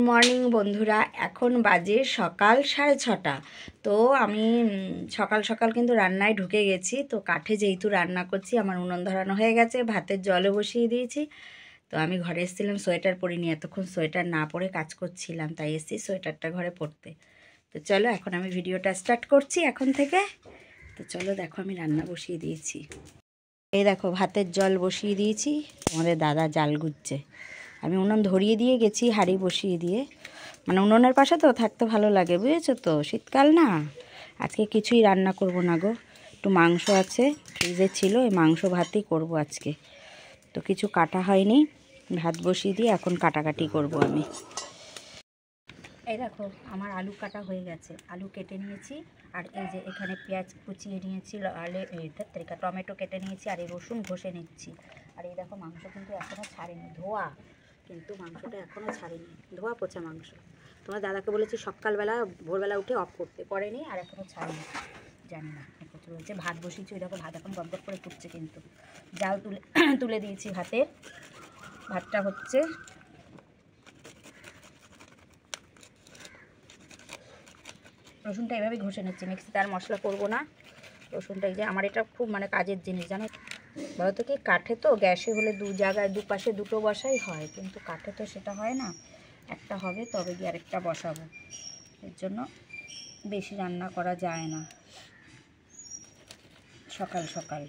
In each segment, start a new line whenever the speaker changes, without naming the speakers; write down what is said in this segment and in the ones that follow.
Morning বন্ধুরা, এখন বাজে সকাল 6:30। তো আমি সকাল সকাল কিন্তু রান্নায় ঢুকে গেছি। তো কাঠে যেহেতু রান্না করছি, আমার উনুন ধরানো হয়ে গেছে, ভাতের জলে বসিয়ে দিয়েছি। তো আমি ঘরে এসেছিলাম, সোয়েটার পরিনি, এতক্ষণ সোয়েটার না পরে কাজ করছিলাম, তাই এসেছি সোয়েটারটা ঘরে পরতে। তো চলো এখন আমি ভিডিওটা স্টার্ট করছি এখন থেকে। তো চলো দেখো, আমি রান্না বসিয়ে দিয়েছি। এই দেখো ভাতের জল বসিয়ে দিয়েছি, আমাদের দাদা জাল গুজছে। আমি উনুন ধরিয়ে দিয়ে গেছি হাঁড়ি বসিয়ে দিয়ে, মানে উনুনের পাশে তো থাকতে ভালো লাগে, বুঝেছো তো, শীতকাল না। আজকে কিছুই রান্না করব না গো, একটু মাংস আছে ফ্রিজে ছিল, ওই মাংস ভাতই করব আজকে। তো কিছু কাটা হয়নি, ভাত বসিয়ে দিয়ে এখন কাটাকাটি করব আমি। এই দেখো আমার আলু কাটা হয়ে গেছে, আলু কেটে নিয়েছি। আর এই যে এখানে পেঁয়াজ কুচিয়ে নিয়েছি, টমেটো কেটে নিয়েছি, আর এই রসুন ঘষে নিচ্ছি। আর এই দেখো মাংস কিন্তু এখনও ছাড়েনি, ধোয়া কিন্তু মাংসটা এখনও ছাড়েনি, ধোয়া পচা মাংস। তোমার দাদাকে বলেছি সকালবেলা ভোরবেলা উঠে অফ করতে, করেনি আর এখনও ছাড়েনি, জানি না প্রচুর হয়েছে। ভাত বসিয়েছি, ওই দেখো ভাত এখন গপগপ করে ফুটছে, কিন্তু জাল তুলে দিয়েছি ভাতের, ভাতটা হচ্ছে। রসুনটা এভাবে ঘষে নিচ্ছি, মিক্সিতে আর মশলা করবো না। রসুনটা এই যে আমার এটা খুব মানে কাজের জিনিস, জানো বলো তো, কি কাঠে তো গ্যাসে হলে দু জায়গায় দুপাশে দুটো বসাই হয়, কিন্তু কাঠে তো সেটা হয় না, একটা হবে তবে গিয়ে আরেকটা বসাবো, এর জন্য বেশি রান্না করা যায় না সকাল সকাল।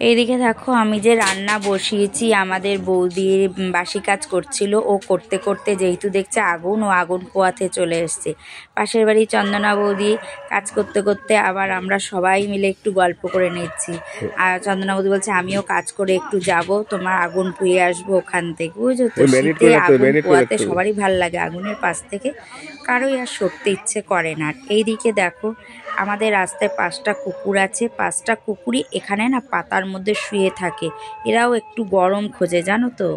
এইদিকে দেখো আমি যে রান্না বসিয়েছি, আমাদের বৌদির বাসি কাজ করছিল, ও করতে করতে যেহেতু দেখছে আগুন, ও আগুন পোয়াতে চলে এসছে। পাশের বাড়ি চন্দনা বৌদি কাজ করতে করতে আবার আমরা সবাই মিলে একটু গল্প করে নিচ্ছি। আর চন্দনা বৌদি বলছে আমিও কাজ করে একটু যাব, তোমার আগুন পুয়ে আসবো ওখান থেকে, বুঝছো তো, শীতে আগুন পোয়াতে সবারই ভাল লাগে, আগুনের পাশ থেকে কারোই আর সরতে ইচ্ছে করে না। এইদিকে দেখো আমাদের রাস্তায় 5টা কুকুর আছে, 5টা কুকুরই এখানে না পাতার মধ্যে শুয়ে থাকে, এরাও একটু গরম খোঁজে, জানো তো।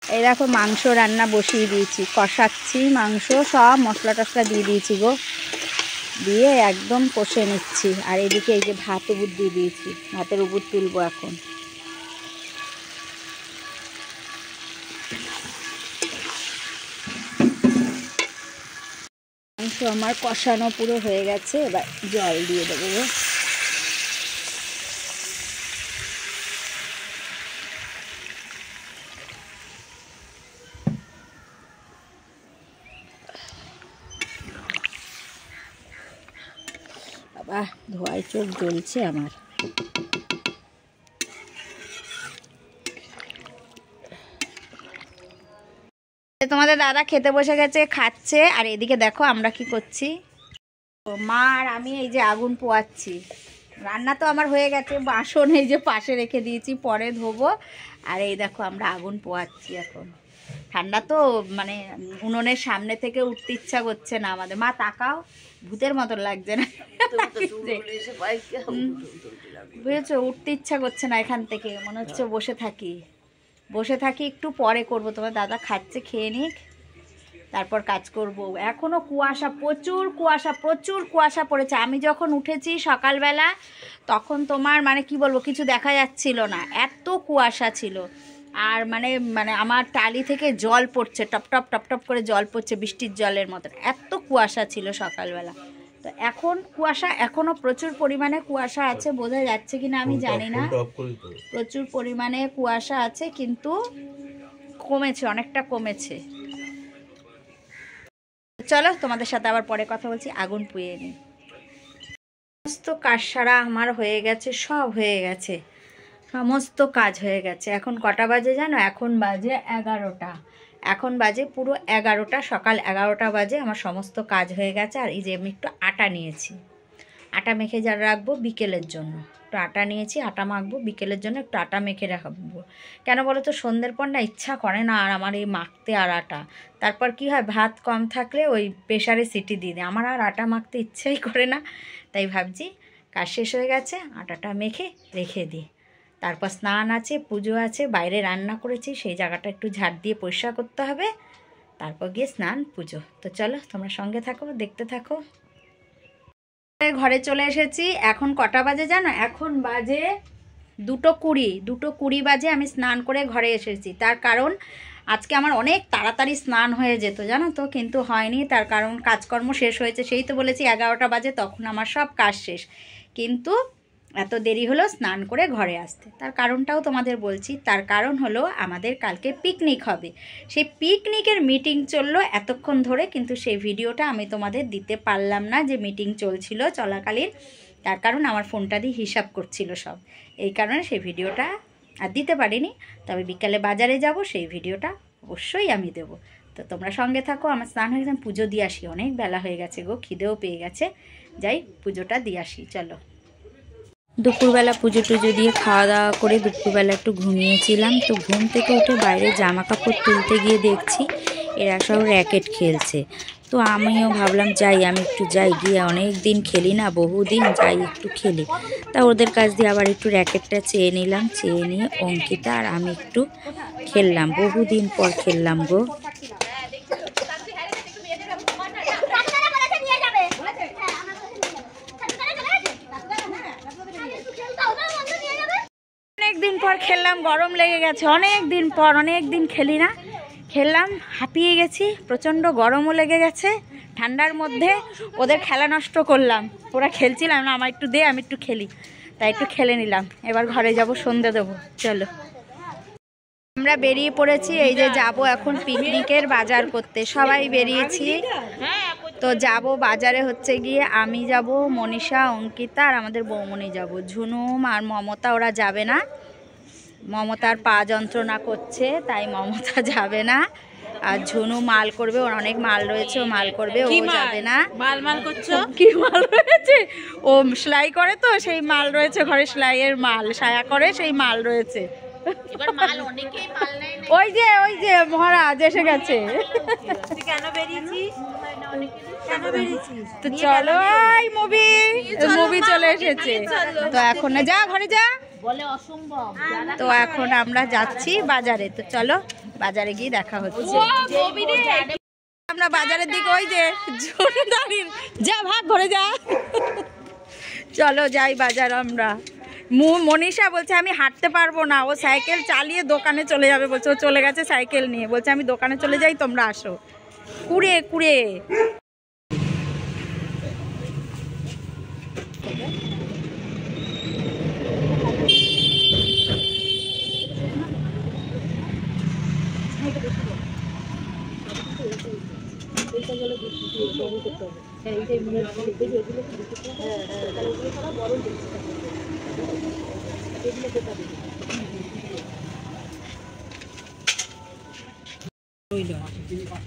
এই দেখো মাংস রান্না বসিয়ে দিয়েছি, কষাচ্ছি মাংস, সব মশলা টশলা দিয়ে দিয়েছি গো, দিয়ে একদম কষে নিচ্ছি। আর এদিকে এই যে ভাত উবুর দিয়ে দিয়েছি, ভাতের উবুর তুলবো এখন। মাংস আমার কষানো পুরো হয়ে গেছে, এবার জল দিয়ে দেবো। বাবা ধোয়ায় চোখ জ্বলছে আমার। তোমাদের দাদা খেতে বসে গেছে, খাচ্ছে। আর এদিকে দেখো আমরা কি করছি, মা আর আমি এই যে আগুন পোয়াচ্ছি। রান্না তো আমার হয়ে গেছে, বাসন এই যে পাশে রেখে দিয়েছি, পরে ধোবো। আর এই দেখো আমরা আগুন পোয়াচ্ছি এখন। ঠান্ডা তো মানে উনুনের সামনে থেকে উঠতে ইচ্ছা করছে না আমাদের। মা তাকাও, ভূতের মতন লাগছে না, বুঝেছো, উঠতে ইচ্ছা করছে না এখান থেকে, মনে হচ্ছে বসে থাকি বসে থাকি, একটু পরে করব। তোমার দাদা খাচ্ছে, খেয়ে নিক, তারপর কাজ করব। এখনো কুয়াশা, প্রচুর কুয়াশা, প্রচুর কুয়াশা পড়েছে। আমি যখন উঠেছি সকালবেলা তখন তোমার মানে কি বলবো, কিছু দেখা যাচ্ছিল না, এত কুয়াশা ছিল। আর মানে মানে আমার টালি থেকে জল পড়ছে, টপ টপ টপ টপ করে জল পড়ছে, বৃষ্টির জলের মতন, এত কুয়াশা ছিল সকালবেলা। তো এখন কুয়াশা এখনও প্রচুর পরিমাণে কুয়াশা আছে, বোঝা যাচ্ছে কি না আমি জানি না, প্রচুর পরিমাণে কুয়াশা আছে, কিন্তু কমেছে, অনেকটা কমেছে। চলো তোমাদের সাথে আবার পরে কথা বলছি, আগুন পুয়ে নিই। সমস্ত কাজ সারা আমার হয়ে গেছে, সব হয়ে গেছে, সমস্ত কাজ হয়ে গেছে। এখন কটা বাজে জানো, এখন বাজে 11টা, এখন বাজে পুরো 11টা, সকাল 11টা বাজে। আমার সমস্ত কাজ হয়ে গেছে। আর এই যে আমি একটু আটা নিয়েছি, আটা মেখে যা রাখবো বিকেলের জন্য, একটু আটা নিয়েছি, আটা মাখবো বিকেলের জন্য, একটু আটা মেখে রাখবো। কেন বলো তো, সন্ধ্যের পর না ইচ্ছা করে না আর আমার এই মাখতে আর আটা। তারপর কি হয়, ভাত কম থাকলে ওই প্রেশারে সিটি দিয়ে দিই, আমার আর আটা মাখতে ইচ্ছাই করে না। তাই ভাবছি কাজ শেষ হয়ে গেছে, আটাটা মেখে রেখে দিই। তারপর স্নান আছে, পুজো আছে, বাইরে রান্না করেছি, সেই জায়গাটা একটু ঝাড় দিয়ে পরিষ্কার করতে হবে, তারপর গিয়ে স্নান পুজো। তো চলো তোমরা সঙ্গে থাকো, দেখতে থাকো। ঘরে চলে এসেছি, এখন কটা বাজে জানো, এখন বাজে 2:20 বাজে। আমি স্নান করে ঘরে এসেছি, তার কারণ আজকে আমার অনেক তাড়াতাড়ি স্নান হয়ে যেত জানো তো, কিন্তু হয়নি। তার কারণ কাজকর্ম শেষ হয়েছে, সেই তো বলেছি 11টা বাজে, তখন আমার সব কাজ শেষ, কিন্তু এত দেরি হলো স্নান করে ঘরে আসতে। তার কারণটাও তোমাদের বলছি। তার কারণ হলো আমাদের কালকে পিকনিক হবে। সেই পিকনিকের মিটিং চললো এতক্ষণ ধরে, কিন্তু সেই ভিডিওটা আমি তোমাদের দিতে পারলাম না, যে মিটিং চলছিল চলাকালীন। তার কারণ আমার ফোনটা দিয়ে হিসাব করছিল সব, এই কারণে সেই ভিডিওটা আর দিতে পারিনি। তবে বিকালে বাজারে যাব, সেই ভিডিওটা অবশ্যই আমি দেবো। তো তোমরা সঙ্গে থাকো। আমার স্নান হয়ে গেছে, পুজো দিয়ে আসি, অনেক বেলা হয়ে গেছে গো, খিদেও পেয়ে গেছে। যাই পুজোটা দিয়ে আসি, চলো। দুপুরবেলা পুজো টুজো দিয়ে খাওয়া দাওয়া করে দুপুরবেলা একটু ঘুমিয়েছিলাম। তো ঘুম থেকে উঠে বাইরে জামা কাপড় তুলতে গিয়ে দেখছি এরা সব র্যাকেট খেলছে। তো আমিও ভাবলাম যাই, আমি একটু যাই, গিয়ে অনেক দিন খেলি না, বহুদিন, যাই একটু খেলি। তা ওদের কাছ দিয়ে আবার একটু র্যাকেটটা চেয়ে নিলাম, চেয়ে নিয়ে অঙ্কিতা আর আমি একটু খেললাম, বহুদিন পর খেললাম গো। অনেকদিন পর খেললাম, গরম লেগে গেছে, অনেক দিন পর, অনেক দিন খেলি না, খেললাম, হাঁপিয়ে গেছি, প্রচণ্ড গরমও লেগে গেছে ঠান্ডার মধ্যে। ওদের খেলা নষ্ট করলাম, ওরা খেলছিলাম না, আমার একটু দে, আমি একটু খেলি, তাই একটু খেলে নিলাম। এবার ঘরে যাব, সন্ধ্যে দেবো। চলো আমরা বেরিয়ে পড়েছি, এই যে যাব এখন পিকনিকের বাজার করতে, সবাই বেরিয়েছি। তো যাব বাজারে, হচ্ছে গিয়ে আমি যাব, মনীষা, অঙ্কিতা আর আমাদের বৌমনি যাব, ঝুনুম আর মমতা ওরা যাবে না, মমতার পা যন্ত্রণা করছে, তাই মমতা যাবে না। আর ঝুনু মাল করবে, ওর অনেক মাল রয়েছে, ও মাল করবে, ও যাবে না।
মাল করছো?
কি মাল রয়েছে? ও সেলাই করে, তো সেই মাল রয়েছে ঘরে, সেলাইয়ের মাল, সায়া করে, সেই মাল রয়েছে। ওই যে মহারাজ এসে গেছে।
কেন বেরিয়েছিস?
তো চলো, মুভি চলে এসেছে। তো এখন যা, ঘরে যা। তো এখন আমরা যাচ্ছি বাজারে, তো চলো বাজারে গিয়ে দেখা হচ্ছে। আমরা বাজারের দিকে, ওই যে যা, ভাগ ঘরে যা। চলো যাই বাজার আমরা। মনীষা বলছে আমি হাঁটতে পারবো না, ও সাইকেল চালিয়ে দোকানে চলে যাবে বলছে, ও চলে গেছে সাইকেল নিয়ে, বলছে আমি দোকানে চলে যাই, তোমরা আসো। কুড়ে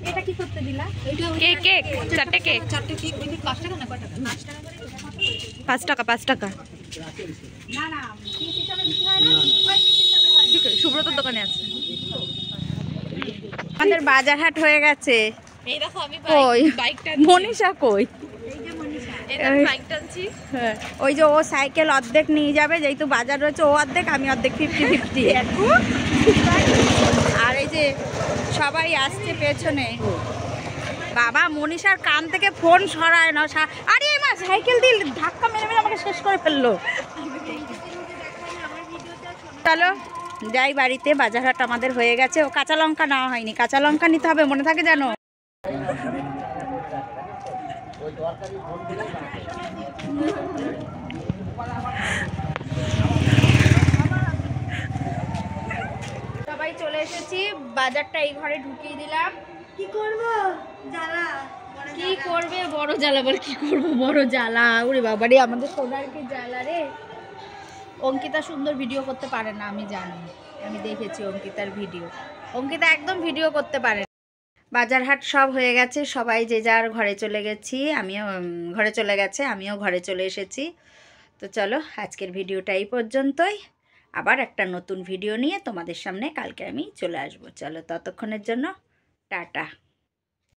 এটা কি করতে দিলা? কেক, চারটে কেক। 5 টাকা 5 টাকা। না ঠিক আছে, সুব্রতর দোকানে আছে। আমাদের বাজার হাট হয়ে গেছে।
এই দেখো আমি বাইকটা,
মনীষা কই?
হ্যাঁ,
ওই যে ও সাইকেল অর্ধেক নিয়ে যাবে, যেহেতু বাজার রয়েছে, ও অর্ধেক, আমি অর্ধেক, 50-50। আর এই যে সবাই আসছে পেছনে। বাবা মনীষার কান থেকে ফোন সরায় না, আরে মা সাইকেল দিয়ে ধাক্কা মেরে আমাকে শেষ করে ফেললো। চলো যাই বাড়িতে, বাজার হাট আমাদের হয়ে গেছে। ও কাঁচা লঙ্কা নেওয়া হয়নি, কাঁচা লঙ্কা নিতে হবে, মনে থাকে জানো? সবাই চলে এসেছি, বাজারটা এই ঘরে ঢুকিয়ে দিলাম। কি করবো জ্বালা, কি করবে বড় জ্বালা, বল কি করবো বড় জ্বালা। ওরে বাবা রে, আমাদের সোনার কি জ্বালা রে। অঙ্কিতা সুন্দর ভিডিও করতে পারে না, আমি জানি, আমি দেখেছি অঙ্কিতার ভিডিও, অঙ্কিতা একদম ভিডিও করতে পারে না। বাজার হাট সব হয়ে গেছে, সবাই যে যার ঘরে চলে গেছি, আমিও ঘরে চলে গেছে, আমিও ঘরে চলে এসেছি। তো চলো আজকের ভিডিওটা এই পর্যন্তই, আবার একটা নতুন ভিডিও নিয়ে তোমাদের সামনে কালকে আমি চলে আসবো। চলো ততক্ষণের জন্য টাটা।